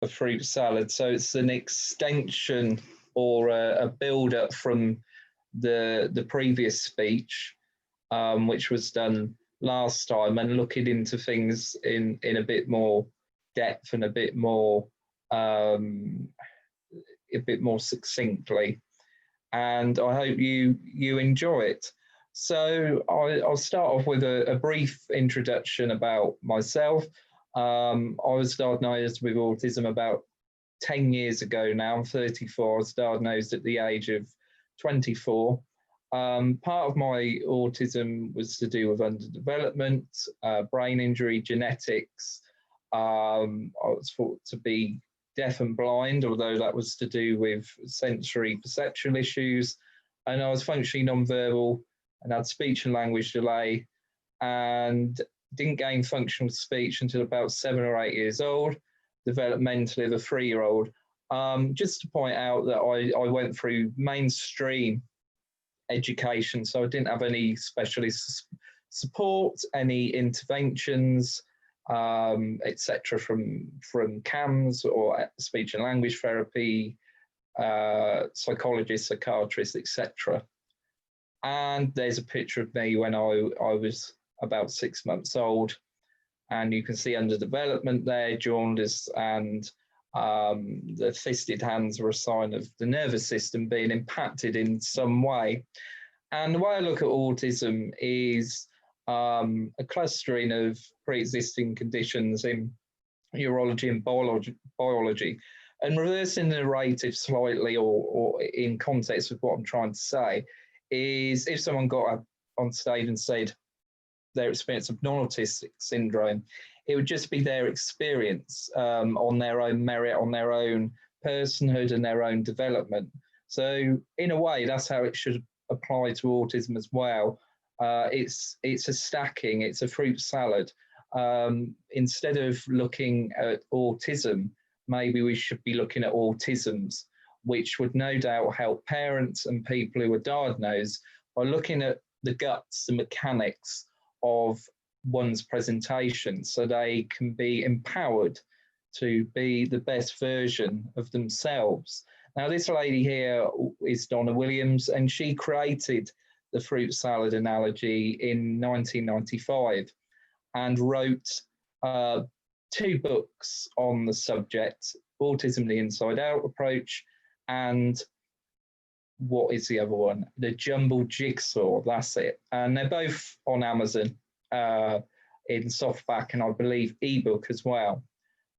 a fruit salad. So it's an extension or a build-up from the previous speech, which was done last time, and looking into things in a bit more depth and a bit more succinctly. And I hope you enjoy it. So I'll start off with a brief introduction about myself. I was diagnosed with autism about 10 years ago now. I'm 34. I was diagnosed at the age of 24. Part of my autism was to do with underdevelopment, brain injury, genetics. I was thought to be deaf and blind, although that was to do with sensory perceptual issues. And I was functionally non-verbal and had speech and language delay, and didn't gain functional speech until about 7 or 8 years old, developmentally of a 3-year-old. Just to point out that I went through mainstream education, so I didn't have any specialist support, any interventions, etc., from CAMS or speech and language therapy, psychologists, psychiatrists, etc. And there's a picture of me when I was about 6 months old, and you can see underdevelopment there, jaundice, and the fisted hands were a sign of the nervous system being impacted in some way. And the way I look at autism is a clustering of pre-existing conditions in neurology and biology. And reversing the narrative slightly, or in context of what I'm trying to say, is if someone got up on stage and said their experience of non-autistic syndrome, it would just be their experience on their own merit, on their own personhood and their own development. So in a way, that's how it should apply to autism as well. It's a stacking, it's a fruit salad. Instead of looking at autism, maybe we should be looking at autisms, which would no doubt help parents and people who are diagnosed by looking at the guts, the mechanics of one's presentation, so they can be empowered to be the best version of themselves. Now, this lady here is Donna Williams, and she created the fruit salad analogy in 1995 and wrote 2 books on the subject, Autism, the Inside Out Approach, and what is the other one? The Jumbled Jigsaw, that's it. And they're both on Amazon in softback, and I believe ebook as well.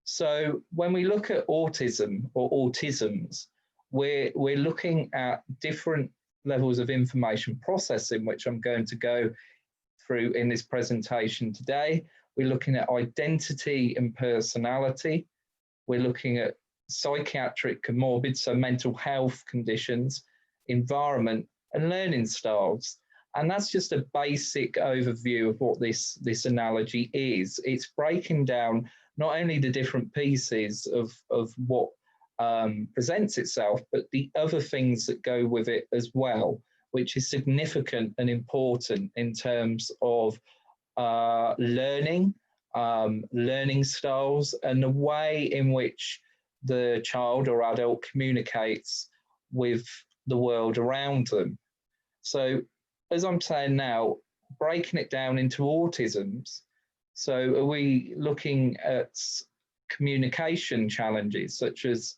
So when we look at autism or autisms, we're looking at different levels of information processing, which I'm going to go through in this presentation today. We're looking at identity and personality. We're looking at psychiatric comorbid, so mental health conditions, environment, and learning styles. And that's just a basic overview of what this analogy is. It's breaking down not only the different pieces of what presents itself, but the other things that go with it as well, which is significant and important in terms of learning, learning styles, and the way in which the child or adult communicates with the world around them. So, as I'm saying now, breaking it down into autisms. So are we looking at communication challenges such as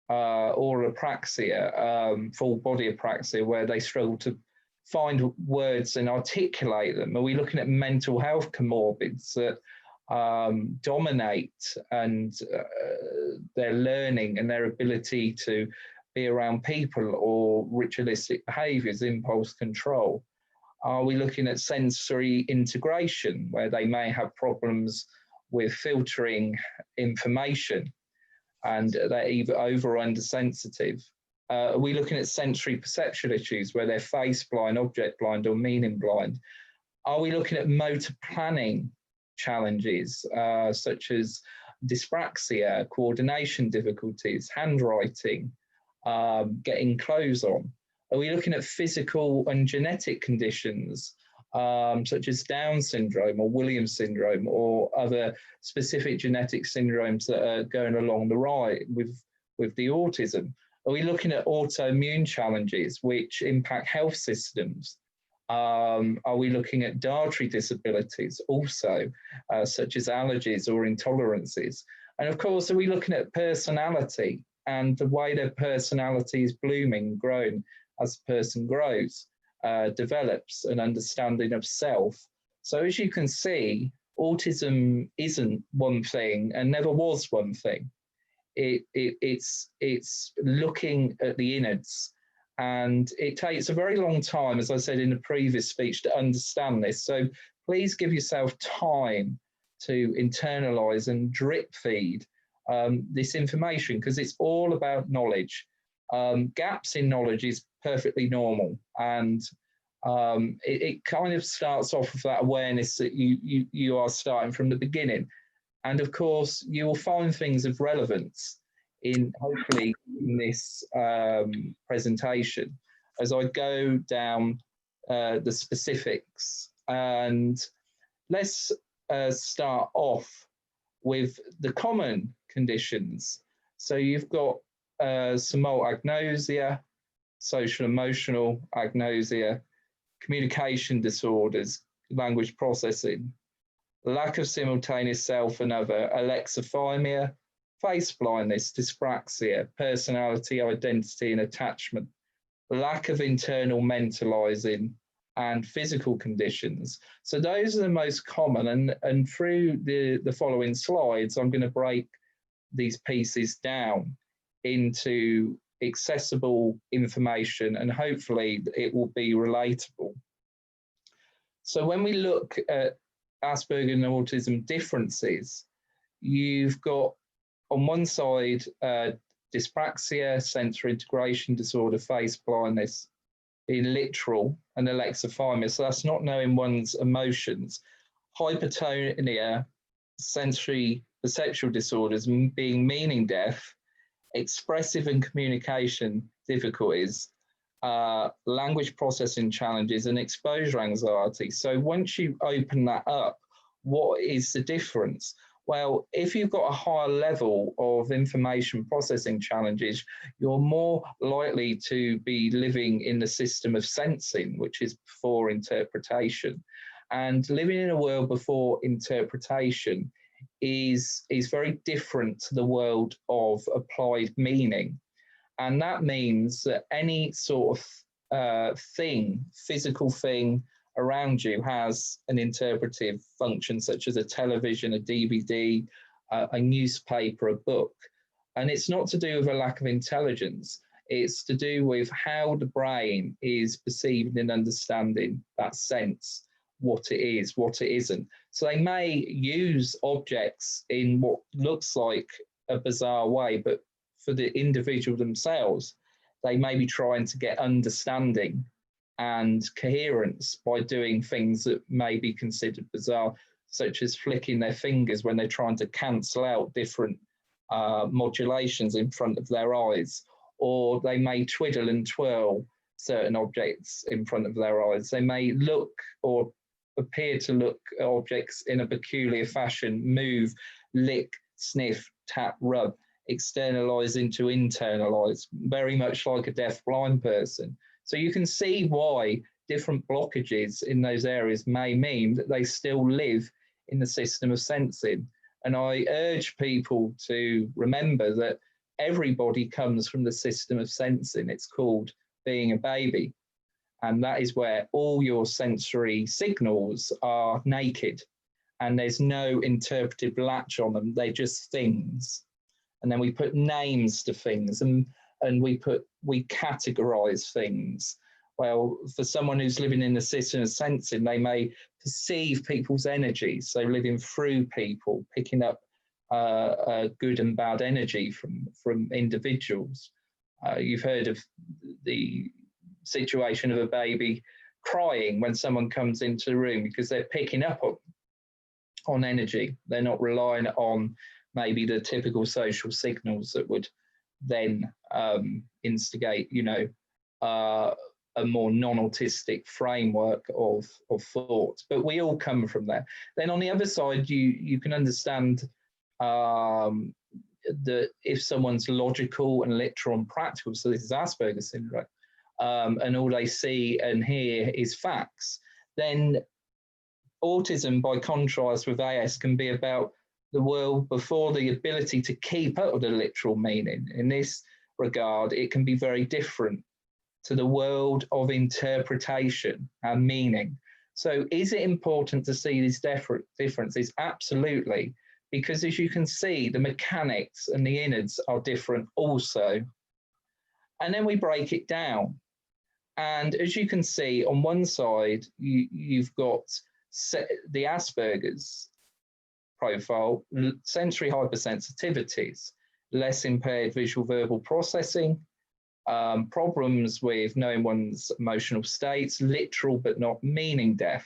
oral apraxia, full body apraxia, where they struggle to find words and articulate them? Are we looking at mental health comorbids that dominate and their learning and their ability to be around people, or ritualistic behaviours, impulse control? Are we looking at sensory integration, where they may have problems with filtering information and they're either over or under sensitive? Are we looking at sensory perceptual issues, where they're face blind, object blind, or meaning blind? Are we looking at motor planning challenges, such as dyspraxia, coordination difficulties, handwriting, getting clothes on? Are we looking at physical and genetic conditions, such as Down syndrome or Williams syndrome or other specific genetic syndromes that are going along the right with the autism? Are we looking at autoimmune challenges which impact health systems? Are we looking at dietary disabilities also, such as allergies or intolerances? And of course, are we looking at personality and the way their personality is blooming, growing as the person grows, develops an understanding of self? So as you can see, autism isn't one thing and never was one thing. It's looking at the innards, and it takes a very long time, as I said in the previous speech, to understand this. So please give yourself time to internalize and drip feed this information, because it's all about knowledge. Gaps in knowledge is perfectly normal, and it kind of starts off with that awareness that you are starting from the beginning. And of course, you will find things of relevance in hopefully in this presentation as I go down the specifics. And let's start off with the common conditions. So you've got somatoagnosia, social emotional agnosia, communication disorders, language processing, lack of simultaneous self and other, alexithymia, face blindness, dyspraxia, personality, identity and attachment, lack of internal mentalizing, and physical conditions. So those are the most common, and through the following slides, I'm going to break these pieces down into accessible information, and hopefully it will be relatable. So when we look at Asperger and autism differences, you've got on one side dyspraxia, sensory integration disorder, face blindness, being literal, and alexithymia, so that's not knowing one's emotions, hypertonia, sensory perceptual disorders, being meaning deaf, expressive and communication difficulties, language processing challenges, and exposure anxiety. So once you open that up, what is the difference? Well, if you've got a higher level of information processing challenges, you're more likely to be living in the system of sensing, which is before interpretation. And living in a world before interpretation is very different to the world of applied meaning. And that means that any sort of thing, physical thing around you has an interpretive function, such as a television, a DVD, a newspaper, a book. And it's not to do with a lack of intelligence. It's to do with how the brain is perceiving and understanding that sense, what it is, what it isn't. So they may use objects in what looks like a bizarre way, but for the individual themselves, they may be trying to get understanding and coherence by doing things that may be considered bizarre, such as flicking their fingers when they're trying to cancel out different modulations in front of their eyes, or they may twiddle and twirl certain objects in front of their eyes. They may look or appear to look at objects in a peculiar fashion, move, lick, sniff, tap, rub, externalize into internalize, very much like a deaf-blind person. So you can see why different blockages in those areas may mean that they still live in the system of sensing. And I urge people to remember that everybody comes from the system of sensing. It's called being a baby. And that is where all your sensory signals are naked and there's no interpretive latch on them. They're just things. And then we put names to things, and we categorize things. Well, for someone who's living in the system of sensing, they may perceive people's energies, so living through people, picking up good and bad energy from individuals. You've heard of the situation of a baby crying when someone comes into the room because they're picking up on energy. They're not relying on maybe the typical social signals that would then instigate, a a more non-autistic framework of thought, but we all come from there. Then on the other side, you can understand that if someone's logical and literal and practical, so this is Asperger's syndrome, and all they see and hear is facts, then autism, by contrast with AS, can be about the world before the ability to keep up with the literal meaning. In this regard, it can be very different to the world of interpretation and meaning. So is it important to see these differences? Absolutely, because as you can see, the mechanics and the innards are different also. And then we break it down. And as you can see, on one side, you've got the Asperger's profile, sensory hypersensitivities, less impaired visual verbal processing, problems with knowing one's emotional states, literal but not meaning deaf.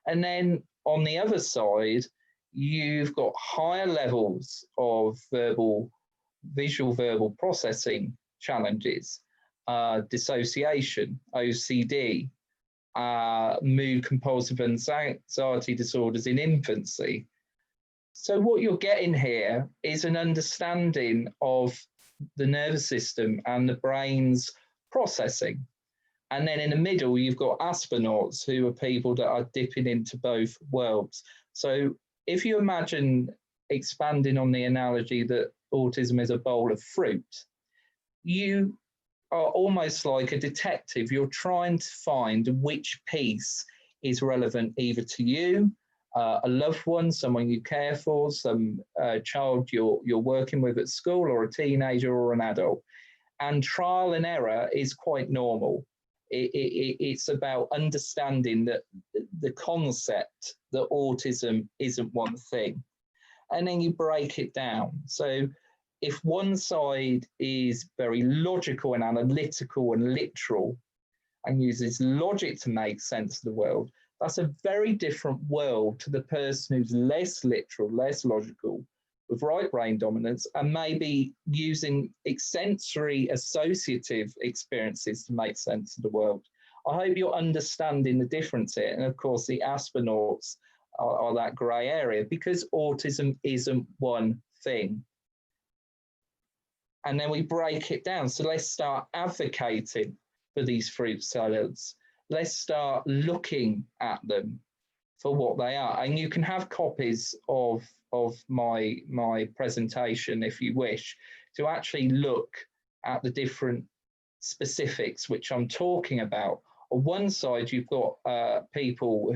And then on the other side, you've got higher levels of visual verbal processing challenges, dissociation, OCD, mood compulsive anxiety disorders in infancy. So what you're getting here is an understanding of the nervous system and the brain's processing. And then in the middle, you've got astronauts, who are people that are dipping into both worlds. So if you imagine expanding on the analogy that autism is a bowl of fruit, you are almost like a detective. You're trying to find which piece is relevant either to you, a loved one, someone you care for, some child you're working with at school, or a teenager or an adult. And trial and error is quite normal. It's about understanding that the concept that autism isn't one thing. And then you break it down. So if one side is very logical and analytical and literal and uses logic to make sense of the world, that's a very different world to the person who's less literal, less logical, with right brain dominance, and maybe using sensory associative experiences to make sense of the world. I hope you're understanding the difference here. And of course, the astronauts are that grey area, because autism isn't one thing. And then we break it down. So let's start advocating for these fruit salads. Let's start looking at them for what they are. And you can have copies of my presentation, if you wish, to actually look at the different specifics which I'm talking about. On one side, you've got people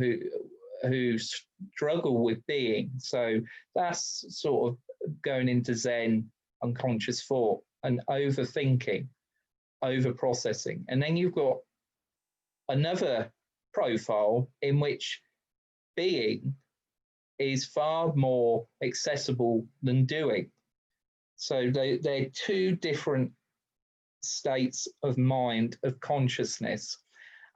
who struggle with being. So that's sort of going into Zen, unconscious thought, and overthinking, over-processing. And then you've got another profile in which being is far more accessible than doing. So they're two different states of mind, of consciousness.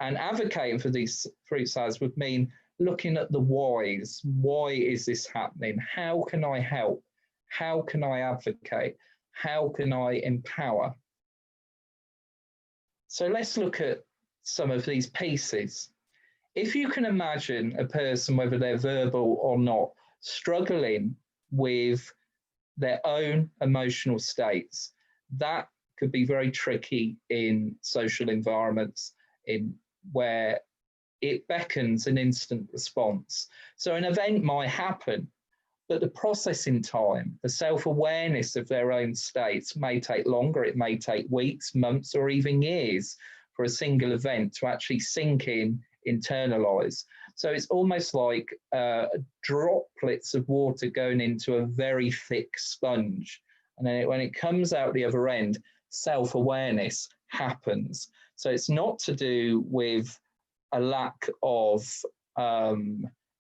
And advocating for these fruit salads would mean looking at the whys. Why is this happening? How can I help? How can I advocate? How can I empower? So let's look at some of these pieces. If you can imagine a person, whether they're verbal or not, struggling with their own emotional states, that could be very tricky in social environments where it beckons an instant response. So an event might happen, but the processing time, the self-awareness of their own states may take longer. It may take weeks, months, or even years for a single event to actually sink in, internalize. So it's almost like droplets of water going into a very thick sponge. And then when it comes out the other end, self-awareness happens. So it's not to do with a lack of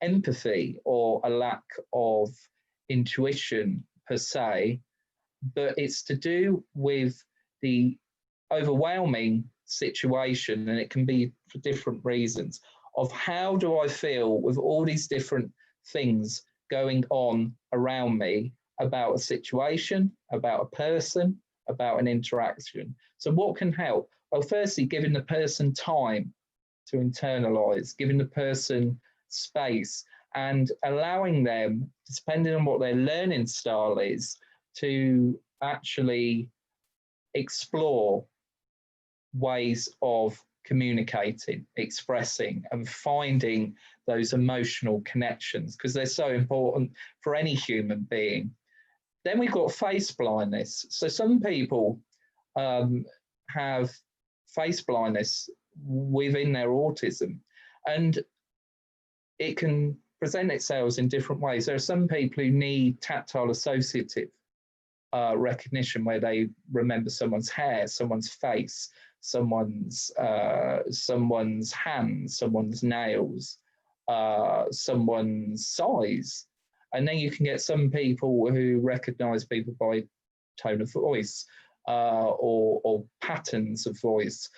empathy or a lack of intuition per se, but it's to do with the overwhelming situation, and it can be for different reasons, of how do I feel with all these different things going on around me about a situation, about a person, about an interaction. So what can help? Well, firstly, giving the person time to internalize, giving the person space and allowing them, depending on what their learning style is, to actually explore ways of communicating, expressing, and finding those emotional connections, because they're so important for any human being. Then we've got face blindness. So some people have face blindness within their autism, and it can present itself in different ways. There are some people who need tactile associative recognition, where they remember someone's hair, someone's face, someone's hands, someone's nails, someone's size. And then you can get some people who recognize people by tone of voice, or patterns of voice,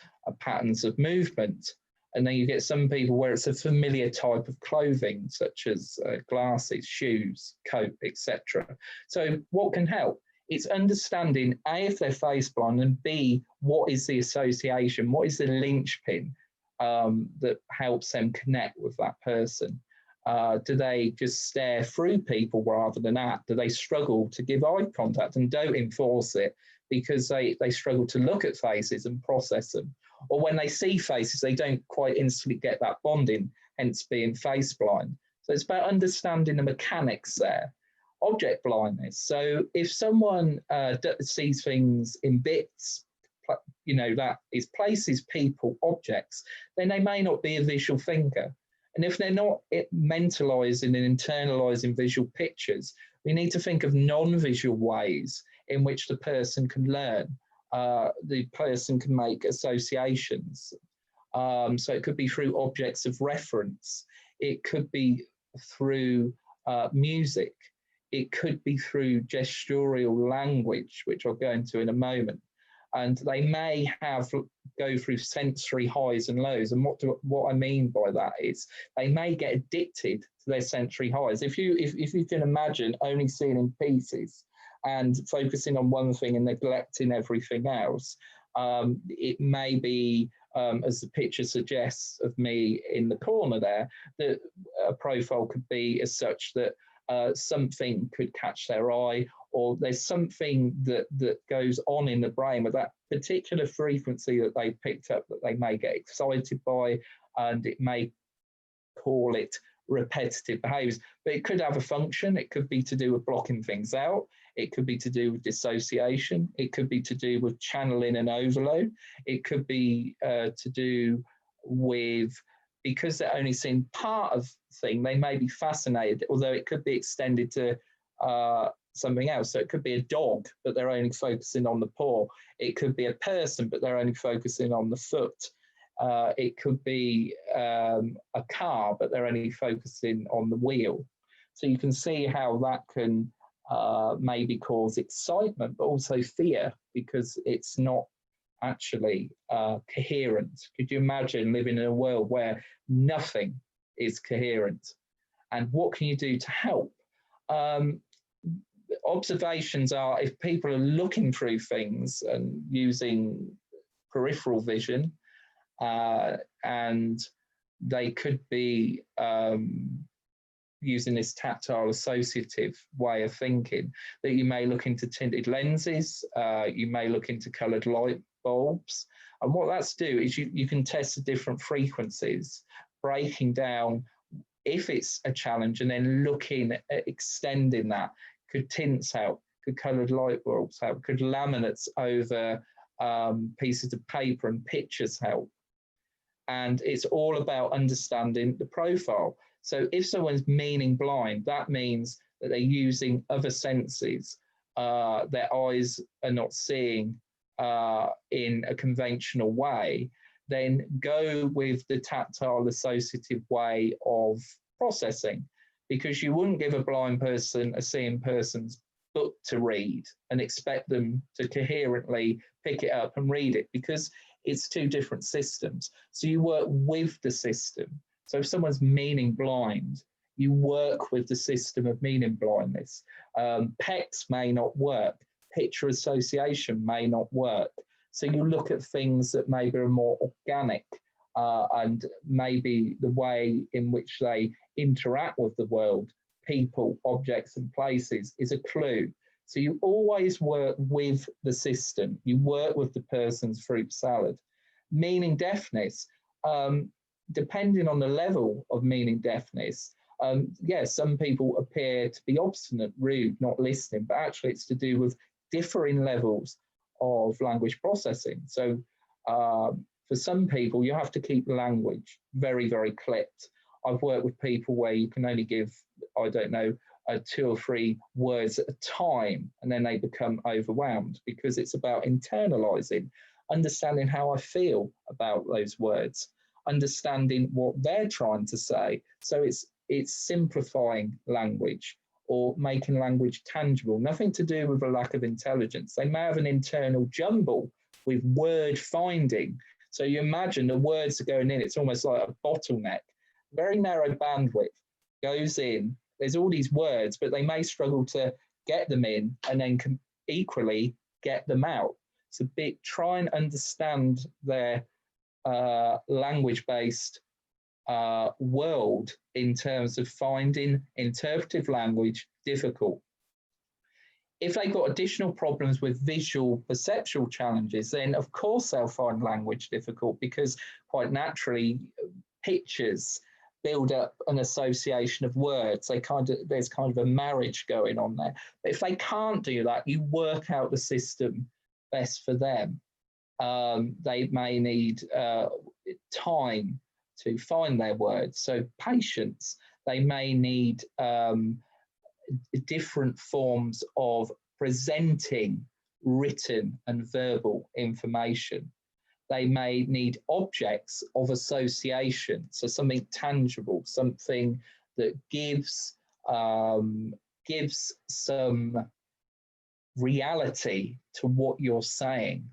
patterns of movement. And then you get some people where it's a familiar type of clothing, such as glasses, shoes, coat, etc. So what can help? It's understanding A, if they're face blind, and B, what is the association, what is the linchpin that helps them connect with that person? Do they just stare through people rather than at? Do they struggle to give eye contact? And don't enforce it, because they struggle to look at faces and process them. Or when they see faces, they don't quite instantly get that bonding, hence being face blind. So it's about understanding the mechanics there. Object blindness. So if someone sees things in bits, that is places, people, objects, then they may not be a visual thinker. And if they're not mentalizing and internalizing visual pictures, we need to think of non-visual ways in which the person can learn. The person can make associations. So it could be through objects of reference. It could be through music. It could be through gestural language, which I'll go into in a moment. And they may go through sensory highs and lows. And what I mean by that is they may get addicted to their sensory highs. If you can imagine only seeing in pieces and focusing on one thing and neglecting everything else, it may be, as the picture suggests of me in the corner there, that a profile could be as such that something could catch their eye, or there's something that goes on in the brain with that particular frequency that they picked up that they may get excited by, and it may call it repetitive behaviors. But it could have a function. It could be to do with blocking things out. It could be to do with dissociation. It could be to do with channeling and overload. It could be to do with, because they're only seeing part of thing, they may be fascinated, although it could be extended to something else. So it could be a dog, but they're only focusing on the paw. It could be a person, but they're only focusing on the foot. It could be a car, but they're only focusing on the wheel. So you can see how that can maybe cause excitement, but also fear, because it's not actually coherent. Could you imagine living in a world where nothing is coherent? And what can you do to help? Observations are, if people are looking through things and using peripheral vision, and they could be using this tactile associative way of thinking, that you may look into tinted lenses, you may look into coloured light bulbs. And what that's do is you can test the different frequencies, breaking down if it's a challenge, and then looking at extending that. Could tints help? Could coloured light bulbs help? Could laminates over pieces of paper and pictures help? And it's all about understanding the profile. So if someone's meaning blind, that means that they're using other senses. Their eyes are not seeing in a conventional way. Then go with the tactile associative way of processing, because you wouldn't give a blind person a seeing person's book to read and expect them to coherently pick it up and read it, because it's two different systems. So you work with the system. So if someone's meaning blind, you work with the system of meaning blindness. PECs may not work. picture association may not work. So you look at things that maybe are more organic, and maybe the way in which they interact with the world, people, objects, and places is a clue. So you always work with the system. You work with the person's fruit salad. Meaning deafness, depending on the level of meaning deafness, yes, some people appear to be obstinate, rude, not listening, but actually it's to do with differing levels of language processing. So for some people, you have to keep language very, very clipped. I've worked with people where you can only give, I don't know, 2 or 3 words at a time, and then they become overwhelmed, because it's about internalizing, understanding how I feel about those words, understanding what they're trying to say. So it's simplifying language, or making language tangible, nothing to do with a lack of intelligence. They may have an internal jumble with word finding. So you imagine the words are going in, it's almost like a bottleneck, very narrow bandwidth goes in. There's all these words, but they may struggle to get them in and then can equally get them out. So try and understand their language-based world in terms of finding interpretive language difficult. If they've got additional problems with visual perceptual challenges, then of course they'll find language difficult, because quite naturally pictures build up an association of words. There's kind of a marriage going on there. But if they can't do that, you work out the system best for them. They may need time to find their words, so patience. They may need different forms of presenting written and verbal information. They may need objects of association, so something tangible, something that gives some reality to what you're saying.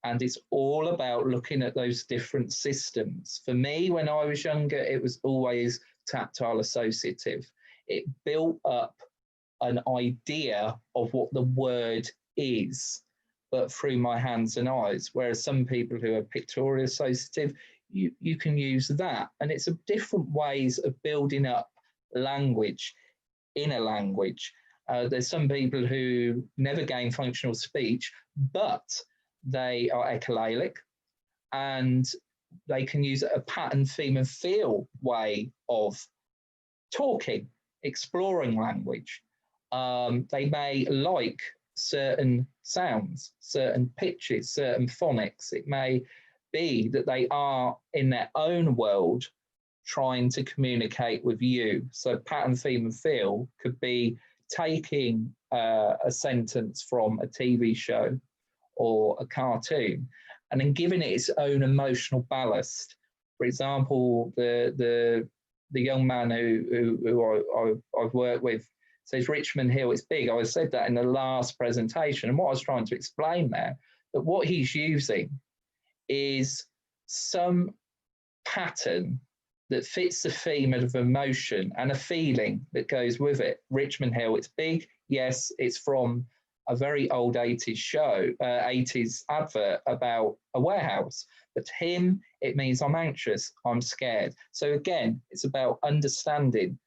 And it's all about looking at those different systems. For me, when I was younger, it was always tactile associative. It built up an idea of what the word is, but through my hands and eyes. Whereas some people who are pictorial associative, you can use that. And it's a different ways of building up language in a language. There's some people who never gain functional speech, but they are echolalic, and they can use a pattern, theme, and feel way of talking, exploring language. They may like certain sounds, certain pitches, certain phonics. It may be that they are in their own world trying to communicate with you. So pattern, theme, and feel could be taking a sentence from a TV show or a cartoon and then giving it its own emotional ballast. For example, the young man who I've worked with says Richmond Hill, it's big. I said that in the last presentation, and what I was trying to explain there, that what he's using is some pattern that fits the theme of emotion and a feeling that goes with it. Richmond Hill, it's big. Yes, it's from a very old 80s show, 80s advert about a warehouse. But to him, it means I'm anxious, I'm scared. So again, it's about understanding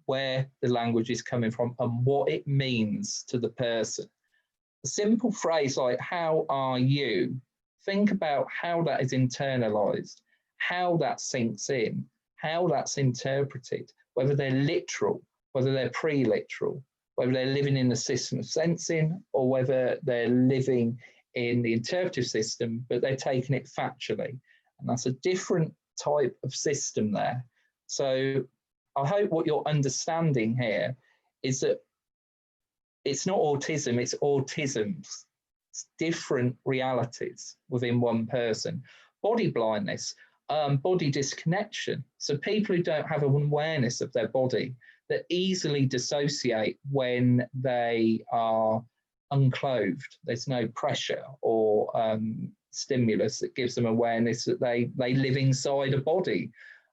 where the language is coming from and what it means to the person. A simple phrase like, how are you? Think about how that is internalized, how that sinks in, how that's interpreted, whether they're literal, whether they're pre-literal, whether they're living in the system of sensing, or whether they're living in the interpretive system, but they're taking it factually. And that's a different type of system there. So I hope what you're understanding here is that it's not autism, it's autisms. It's different realities within one person. Body blindness, body disconnection. So people who don't have an awareness of their body, that easily dissociate when they are unclothed. There's no pressure or stimulus that gives them awareness that they live inside a body.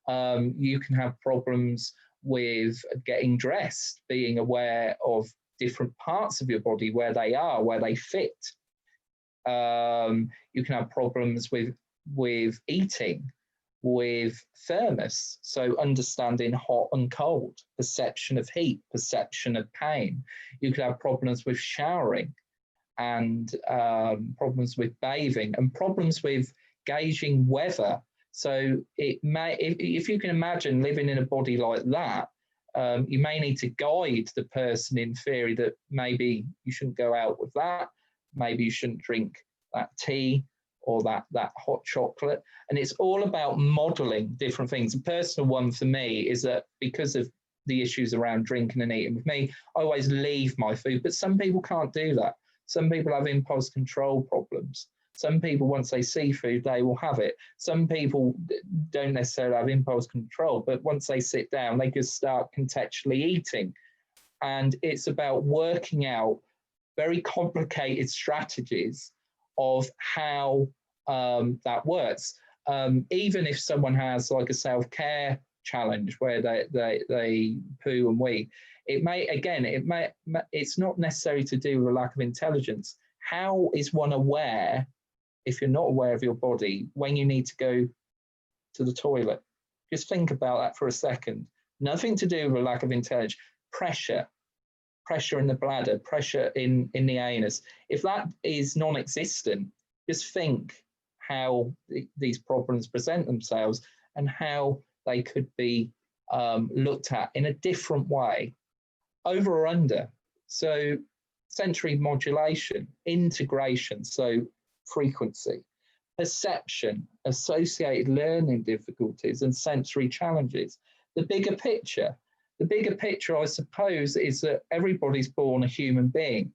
You can have problems with getting dressed, being aware of different parts of your body, where they are, where they fit. You can have problems with eating, with thermos, so understanding hot and cold, perception of heat, perception of pain. You could have problems with showering, and problems with bathing, and problems with gauging weather. So it may, if you can imagine living in a body like that, you may need to guide the person in theory that maybe you shouldn't go out with that, maybe you shouldn't drink that tea or that hot chocolate. And it's all about modeling different things. A personal one for me is that because of the issues around drinking and eating with me, I always leave my food, but some people can't do that. Some people have impulse control problems. Some people, once they see food, they will have it. Some people don't necessarily have impulse control, but once they sit down, they just start contextually eating. And it's about working out very complicated strategies of how that works. Even if someone has like a self-care challenge where they poo and wee, it's not necessarily to do with a lack of intelligence. How is one aware, if you're not aware of your body, when you need to go to the toilet? Just think about that for a second. Nothing to do with a lack of intelligence. Pressure in the bladder, pressure in the anus. If that is non-existent, just think how these problems present themselves and how they could be looked at in a different way. Over or under. So sensory modulation, integration, so frequency, perception, associated learning difficulties and sensory challenges. The bigger picture, I suppose, is that everybody's born a human being,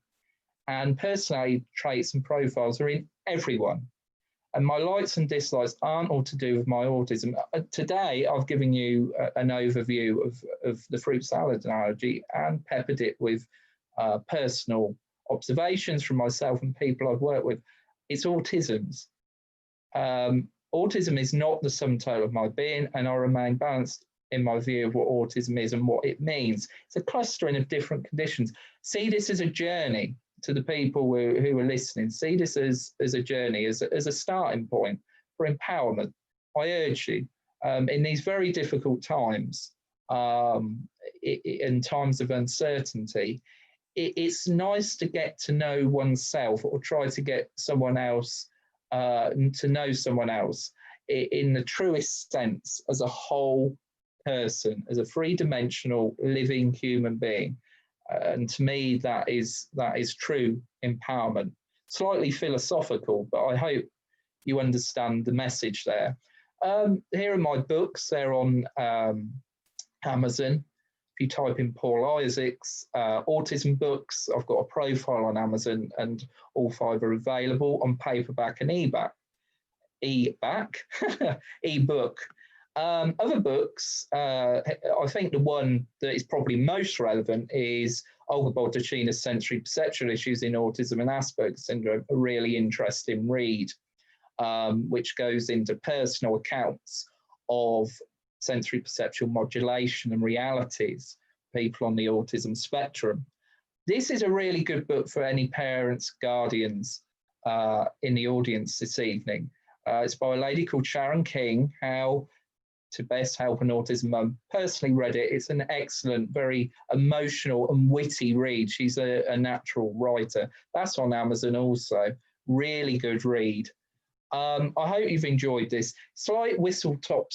and personality traits and profiles are in everyone. And my likes and dislikes aren't all to do with my autism. Today, I've given you an overview of the fruit salad analogy and peppered it with personal observations from myself and people I've worked with. It's autism's. Autism is not the sum total of my being, and I remain balanced in my view of what autism is and what it means. It's a clustering of different conditions. See this as a journey. To the people who are listening, see this as a journey, as a starting point for empowerment. I urge you, in these very difficult times, in times of uncertainty, it's nice to get to know oneself, or try to get someone else to know someone else in the truest sense, as a whole person, as a three-dimensional living human being. And to me, that is true empowerment. Slightly philosophical, but I hope you understand the message there. Here are my books. They're on Amazon. If you type in Paul Isaacs, autism books, I've got a profile on Amazon, and all 5 are available on paperback and ebook. Other books, I think the one that is probably most relevant is Olga Baldacchina's Sensory Perceptual Issues in Autism and Asperger's Syndrome, a really interesting read, which goes into personal accounts of sensory perceptual modulation and realities, people on the autism spectrum. This is a really good book for any parents, guardians in the audience this evening. It's by a lady called Sharon King, How to Best Help an Autism Mum. Personally read it. It's an excellent, very emotional and witty read. She's a natural writer. That's on Amazon also. Really good read. I hope you've enjoyed this. Slight whistle-stop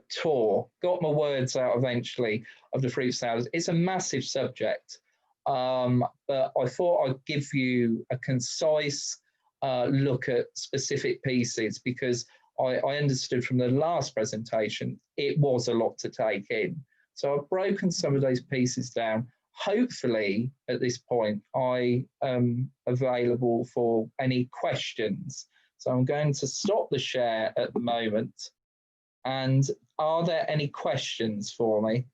tour. Got my words out eventually of the fruit salad. It's a massive subject, but I thought I'd give you a concise look at specific pieces, because I understood from the last presentation it was a lot to take in. So I've broken some of those pieces down. Hopefully at this point I am available for any questions. So I'm going to stop the share at the moment. And are there any questions for me?